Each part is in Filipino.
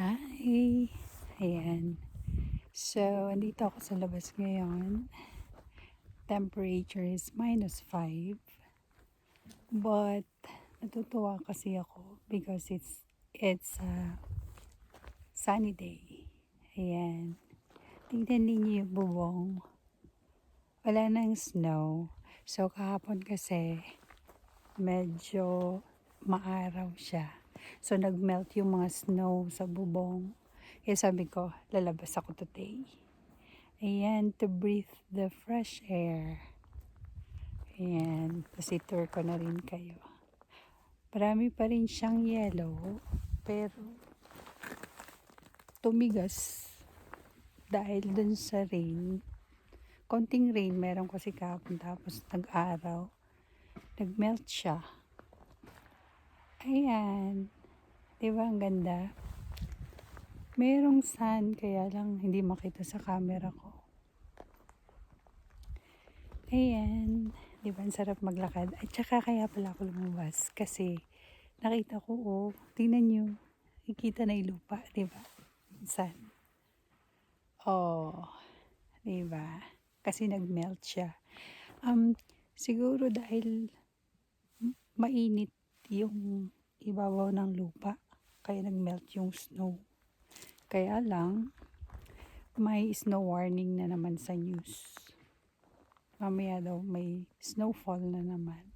Hi! Ayan. So, andito ako sa labas ngayon. Temperature is -5. But, natutuwa kasi ako because it's a sunny day. Ayan. Tingnan ninyo yung bubong. Wala nang snow. So, kahapon kasi, medyo maaraw siya. So, nagmelt yung mga snow sa bubong. Kaya sabi ko, lalabas ako today. Ayan, to breathe the fresh air. Ayan, kasi tour ko na rin kayo. Marami pa rin siyang yellow, pero tumigas dahil dun sa rain. Konting rain meron kasi kahapon tapos nag-araw. Nagmelt siya. Ayan. Diba ang ganda? Merong sun, kaya lang hindi makita sa camera ko. Ayan. Diba ang sarap maglakad? At saka kaya pala ako lumabas kasi nakita ko, oh, tingnan nyo. Nakikita na yung lupa, diba? Sun. Oh, diba? Kasi nagmelt siya. Siguro dahil mainit yung ibabaw ng lupa, kaya nagmelt yung snow. Kaya lang, may snow warning na naman sa news. Mamaya daw may snowfall na naman.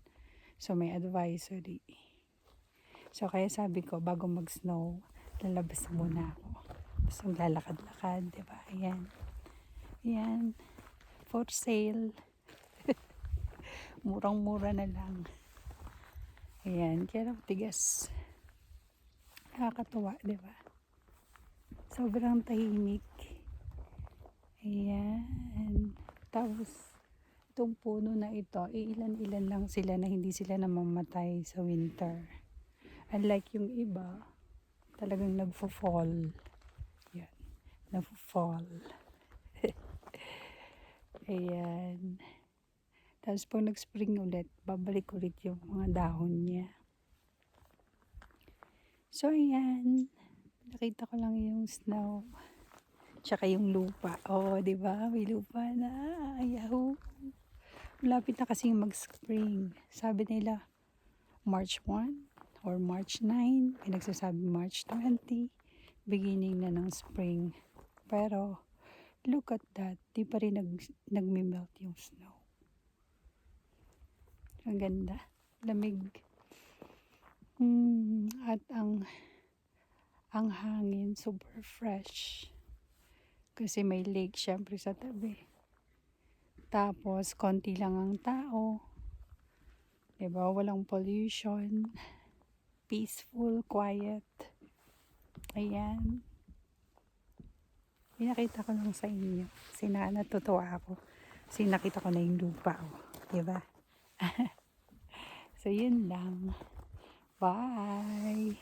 So may advisory. So kaya sabi ko, bago mag-snow, lalabas muna ako. Tapos maglalakad-lakad, diba? Ayan. Ayan. For sale. Murang-mura na lang. Ayan. Kaya tigas. Nakakatuwa, diba? Sobrang tahimik. Ayan. Tapos, itong puno na ito, ilan-ilan lang sila na hindi sila namamatay sa winter. Unlike yung iba, talagang nagfo-fall. Yan. Nagfo-fall. Ayan. Tapos pag nag-spring ulit, babalik ulit yung mga dahon niya. So, ayan. Nakita ko lang yung snow. Tsaka yung lupa. Oh, di ba? May lupa na. Yahoo! Malapit na kasing mag-spring. Sabi nila, March 1 or March 9. May nagsasabi March 20. Beginning na ng spring. Pero, look at that. Di pa rin nagme-melt yung snow. Ang ganda. Lamig. At ang hangin super fresh. Kasi may lake syempre sa tabi. Tapos, konti lang ang tao. Diba? Walang pollution. Peaceful, quiet. Ayan. Pinakita ko lang sa inyo. Kasi natutuwa ako. Kasi nakita ko na yung lupa. Oh. Diba? So, yun lang. Bye!